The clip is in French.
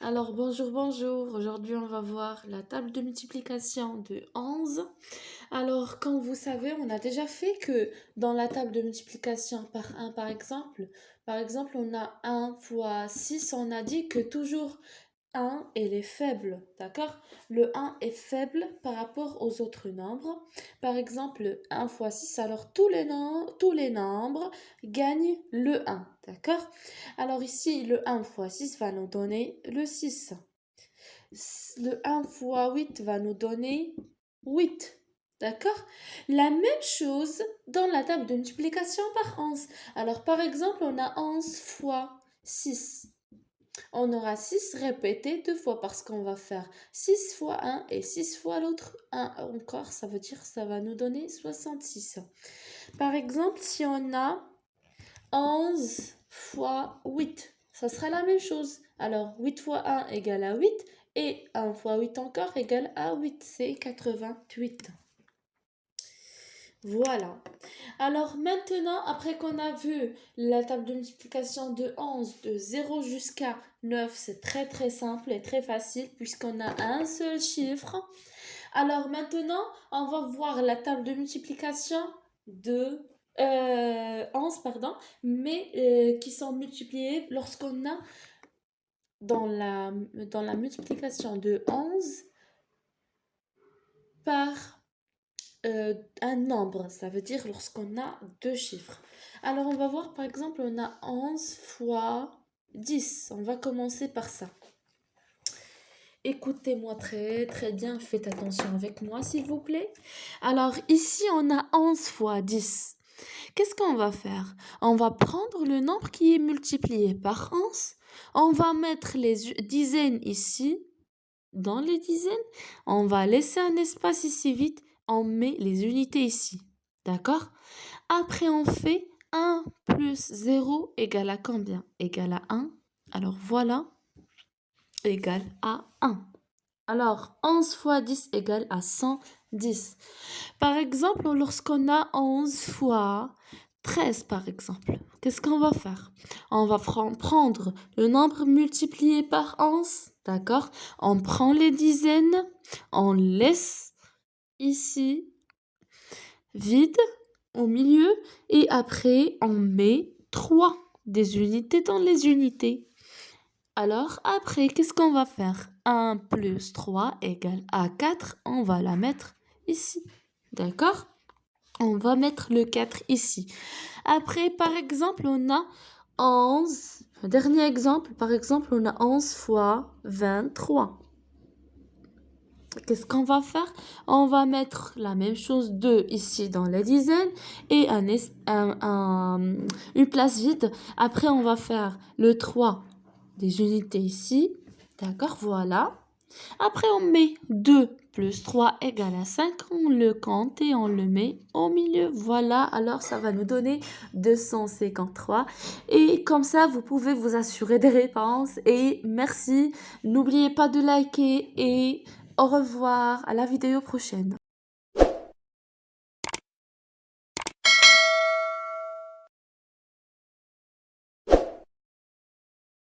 Alors bonjour, bonjour. Aujourd'hui, on va voir la table de multiplication de 11. Alors, comme vous savez, on a déjà fait que dans la table de multiplication par 1, par exemple, on a 1 fois 6. On a dit que toujours 1, il est faible, d'accord? Le 1 est faible par rapport aux autres nombres. Par exemple, 1 fois 6, alors tous les nombres gagnent le 1, d'accord? Alors ici, le 1 fois 6 va nous donner le 6. Le 1 fois 8 va nous donner 8. D'accord? La même chose dans la table de multiplication par 11. Alors par exemple, on a 11 fois 6. On aura 6 répétés deux fois parce qu'on va faire 6 fois un et 6 fois l'autre 1 encore. Ça veut dire que ça va nous donner 66. Par exemple, si on a 11 fois 8, ça sera la même chose. Alors 8 fois 1 égale à 8 et 1 fois 8 encore égale à 8. C'est 88. Voilà. Alors maintenant, après qu'on a vu la table de multiplication de 11, de 0 jusqu'à 9, c'est très très simple et très facile puisqu'on a un seul chiffre. Alors maintenant, on va voir la table de multiplication de 11, pardon, mais qui sont multipliées lorsqu'on a dans la multiplication de 11 par un nombre, ça veut dire lorsqu'on a deux chiffres. Alors on va voir par exemple, on a 11 fois 10. On va commencer par ça. Écoutez-moi très très bien, faites attention avec moi s'il vous plaît. Alors ici on a 11 fois 10. Qu'est-ce qu'on va faire? On va prendre le nombre qui est multiplié par 11. On va mettre les dizaines ici, dans les dizaines. On va laisser un espace ici vide. On met les unités ici. D'accord? Après, on fait 1 plus 0 égale à combien? Égale à 1. Alors voilà, égale à 1. Alors, 11 fois 10 égale à 110. Par exemple, lorsqu'on a 11 fois 13, par exemple, qu'est-ce qu'on va faire? On va prendre le nombre multiplié par 11, d'accord? On prend les dizaines, on laisse ici vide au milieu et après on met 3 des unités dans les unités. Alors après, qu'est-ce qu'on va faire? 1 plus 3 égale à 4. On va la mettre ici. D'accord? On va mettre le 4 ici. Après, par exemple, on a 11. Dernier exemple, par exemple, on a 11 fois 23. Qu'est-ce qu'on va faire? On va mettre la même chose 2 ici dans les dizaines et une place vide. Après, on va faire le 3 des unités ici. D'accord, voilà. Après, on met 2 plus 3 égale à 5. On le compte et on le met au milieu. Voilà, alors ça va nous donner 253. Et comme ça, vous pouvez vous assurer des réponses. Et merci. N'oubliez pas de liker et au revoir à la vidéo prochaine.